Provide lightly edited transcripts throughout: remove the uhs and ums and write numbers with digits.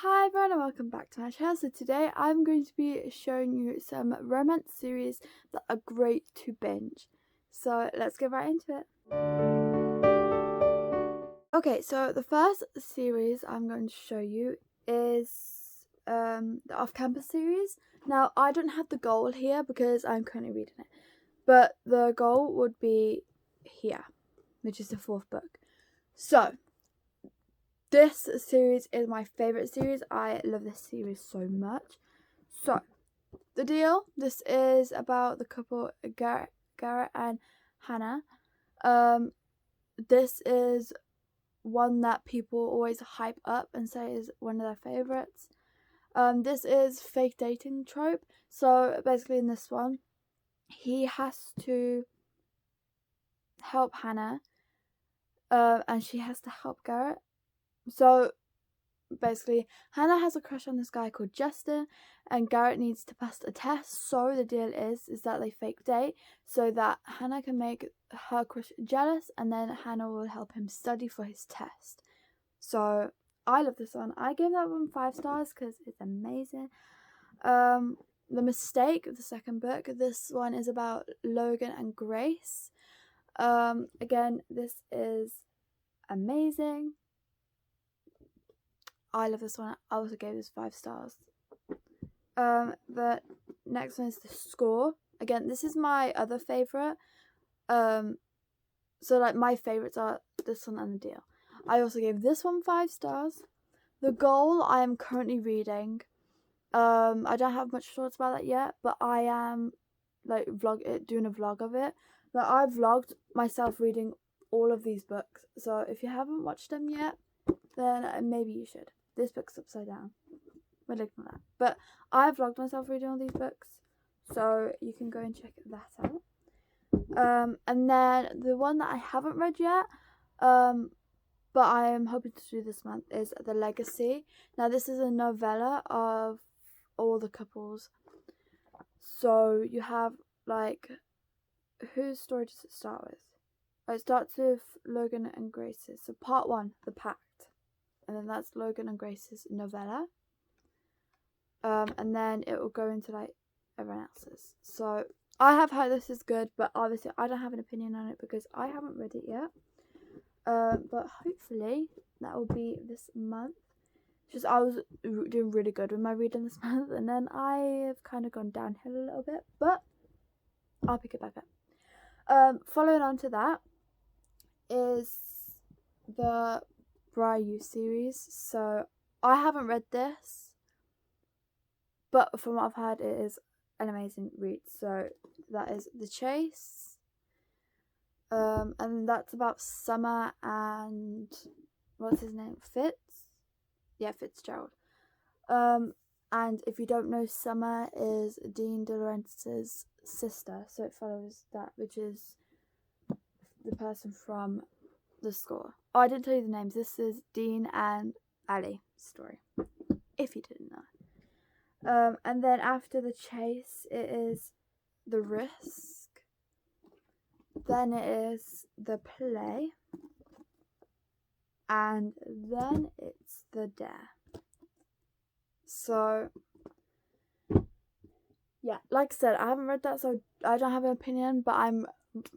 Hi everyone and welcome back to my channel. So today I'm going to be showing you some romance series that are great to binge. So let's get right into it. Okay, so the first series I'm going to show you is the off-campus series. Now I don't have the goal here because I'm currently reading it, but the goal would be here, which is the fourth book. So this series is my favourite series. I love this series so much. So, the deal. This is about the couple Garrett and Hannah. This is one that people always hype up and say is one of their favourites. This is fake dating trope. So basically in this one, he has to help Hannah, and she has to help Garrett. So basically, Hannah has a crush on this guy called Justin, and Garrett needs to pass a test. So the deal is that they fake date so that Hannah can make her crush jealous, and then Hannah will help him study for his test. So I love this one. I gave that one 5 stars because it's amazing. The Mistake, the second book. This one is about Logan and Grace. Again, this is amazing. I love this one. I also gave this 5 stars. The next one is The Score. Again, this is my other favourite. So like my favourites are this one and The Deal. I also gave this one 5 stars. The Goal I am currently reading. I don't have much thoughts about that yet, but I am like doing a vlog of it. But I vlogged myself reading all of these books. So if you haven't watched them yet, then maybe you should. This book's upside down. We'll ignore that. But I vlogged myself reading all these books, so you can go and check that out. And then the one that I haven't read yet, but I am hoping to do this month, is The Legacy. Now this is a novella of all the couples. So you have like, whose story does it start with? It starts with Logan and Grace's. So part 1, The Pact. And then that's Logan and Grace's novella. And then it will go into like everyone else's. So I have heard this is good, but obviously I don't have an opinion on it because I haven't read it yet. But hopefully that will be this month. Just I was doing really good with my reading this month, and then I have kind of gone downhill a little bit, but I'll pick it back up. Following on to that is the Brayu series. So I haven't read this, but from what I've heard, it is an amazing read. So that is The Chase, and that's about Summer and what's his name, Fitzgerald. And if you don't know, Summer is Dean De Laurentiis's sister, so it follows that, which is the person from The Score. Oh, I didn't tell you the names. This is Dean and Ali's story, if you didn't know. And then after The Chase, it is The Risk. Then it is The Play. And then it's The Dare. So, yeah, like I said, I haven't read that, so I don't have an opinion, but I'm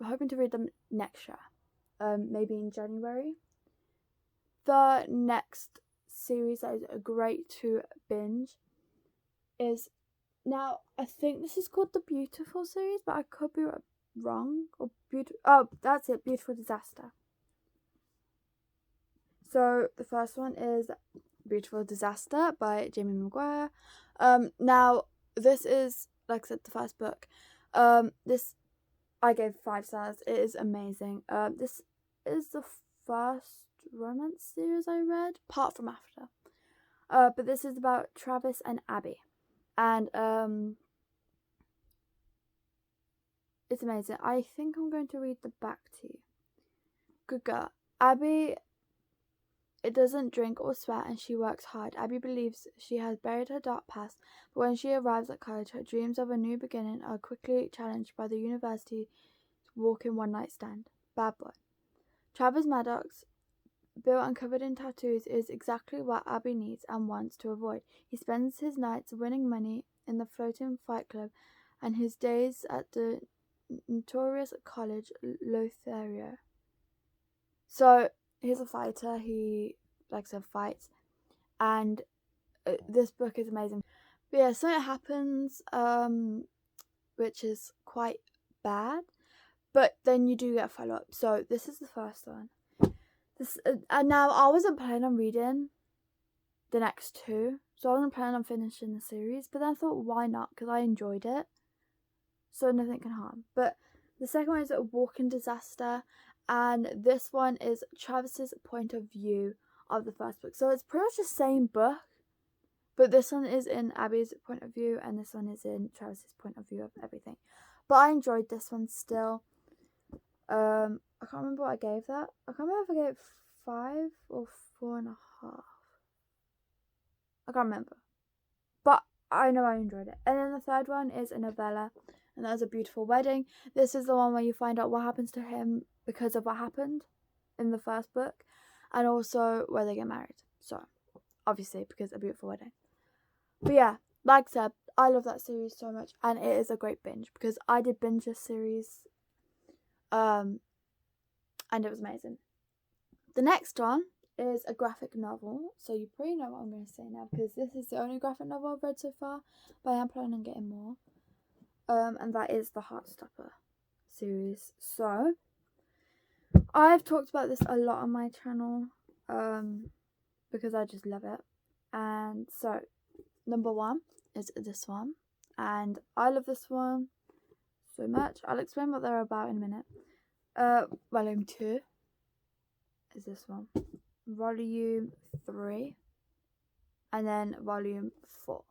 hoping to read them next year. Maybe in January. The next series that is great to binge is, now I think this is called the Beautiful series, but I could be wrong. Or that's it, Beautiful Disaster. So the first one is Beautiful Disaster by Jamie Maguire. Now this is, like I said, the first book. This I gave 5 stars. It is amazing. This is the first romance series I read, apart from After. But this is about Travis and Abby, and it's amazing. I think I'm going to read the back to you. Good girl. Abby, it doesn't drink or sweat, and she works hard. Abby believes she has buried her dark past, but when she arrives at college, her dreams of a new beginning are quickly challenged by the university's walk-in one-night stand. Bad boy. Travis Maddox Bill, uncovered in tattoos, is exactly what Abby needs and wants to avoid. He spends his nights winning money in the floating fight club and his days at the notorious college Lothario. So he's a fighter. He likes to have fights, and this book is amazing. But yeah, something happens, which is quite bad, but then you do get a follow up. So this is the first one. And now I wasn't planning on reading the next two, so I wasn't planning on finishing the series. But then I thought, why not? Because I enjoyed it, so nothing can harm. But the second one is A Walking Disaster, and this one is Travis's point of view of the first book. So it's pretty much the same book, but this one is in Abby's point of view, and this one is in Travis's point of view of everything. But I enjoyed this one still. I can't remember what I gave that. I can't remember if I gave it 5 or 4.5. I can't remember. But I know I enjoyed it. And then the third one is a novella, and that was A Beautiful Wedding. This is the one where you find out what happens to him because of what happened in the first book, and also where they get married. So, obviously, because A Beautiful Wedding. But yeah, like I said, I love that series so much, and it is a great binge because I did binge this series, and it was amazing. The next one is a graphic novel, so you probably know what I'm going to say now because this is the only graphic novel I've read so far, but I am planning on getting more. And that is the Heartstopper series. So I've talked about this a lot on my channel, because I just love it. And so number 1 is this one, and I love this one so much. I'll explain what they're about in a minute. Volume 2 is this one, volume 3, and then volume 4.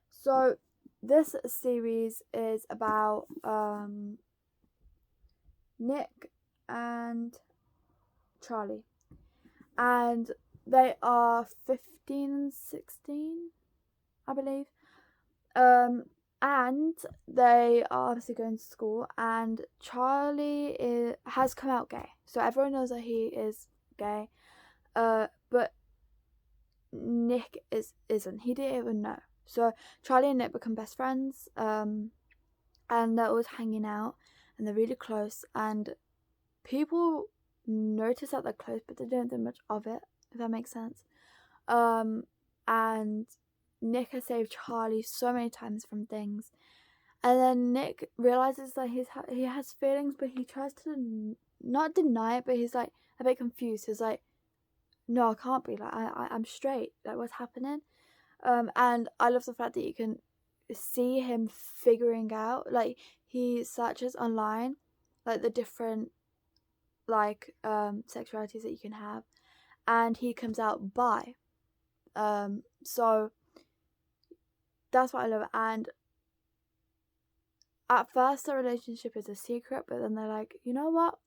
So this series is about Nick and Charlie, and they are 15 and 16, I believe. And they are obviously going to school, and Charlie has come out gay, so everyone knows that he is gay, but Nick isn't. He didn't even know. So Charlie and Nick become best friends, and they're always hanging out, and they're really close, and people notice that they're close, but they don't think much of it, if that makes sense. And Nick has saved Charlie so many times from things, and then Nick realizes that he has feelings, but he tries to not deny it, but he's like a bit confused. He's like, no, I can't be, like I'm straight, like what's happening? And I love the fact that you can see him figuring out, like he searches online like the different like sexualities that you can have, and he comes out bi. So that's what I love. And at first the relationship is a secret, but then they're like, you know what?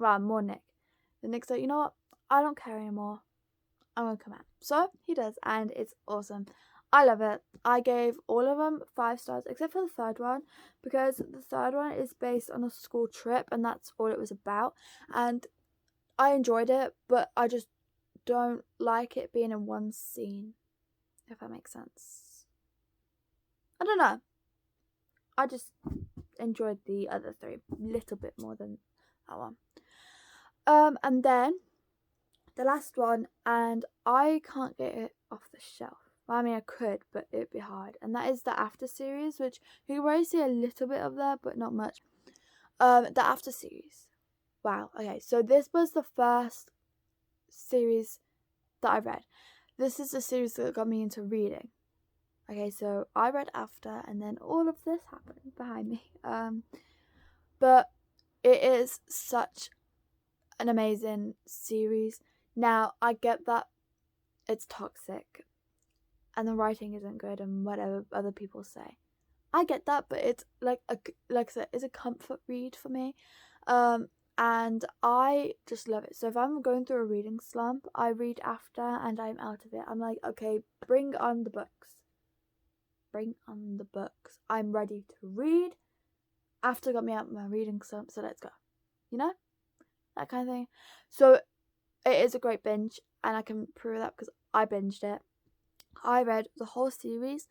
Well, more Nick. The Nick's like, you know what? I don't care anymore. I'm gonna come out. So he does, and it's awesome. I love it. I gave all of them 5 stars, except for the third one, because the third one is based on a school trip, and that's all it was about. And I enjoyed it, but I just don't like it being in one scene, if that makes sense. I don't know. I just enjoyed the other 3 a little bit more than that one. And then the last one, and I can't get it off the shelf. Well, I mean, I could, but it'd be hard. And that is the After series, which you can already see a little bit of there, but not much. The After series. Wow. Okay, so this was the first series that I read. This is the series that got me into reading. Okay, so I read After, and then all of this happened behind me. But it is such an amazing series. Now, I get that it's toxic and the writing isn't good and whatever other people say. I get that, but it's like I said, it's a comfort read for me. And I just love it. So if I'm going through a reading slump, I read After and I'm out of it. I'm like, okay, bring on the books. Bring on the books. I'm ready to read. After got me out of my reading slump, so let's go. You know? That kind of thing. So it is a great binge, and I can prove that because I binged it. I read the whole series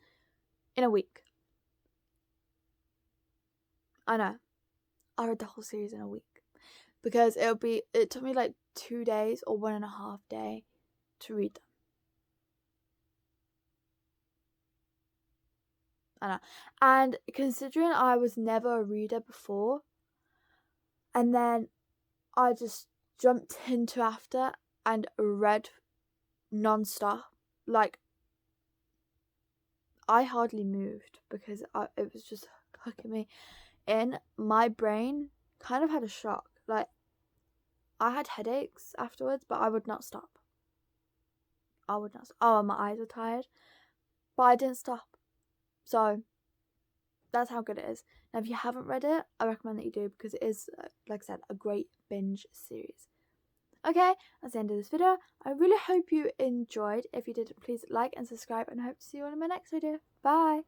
in a week. I know. I read the whole series in a week. Because it took me like 2 days or 1.5 days to read them. I know. And considering I was never a reader before, and then I just jumped into after and read non-stop. Like, I hardly moved because it was just hooking me in. My brain kind of had a shock. Like, I had headaches afterwards, but I would not stop. Oh, my eyes were tired, but I didn't stop. So that's how good it is. Now, if you haven't read it, I recommend that you do, because it is, like I said, a great binge series. Okay, that's the end of this video. I really hope you enjoyed. If you did, please like and subscribe, and I hope to see you all in my next video. Bye!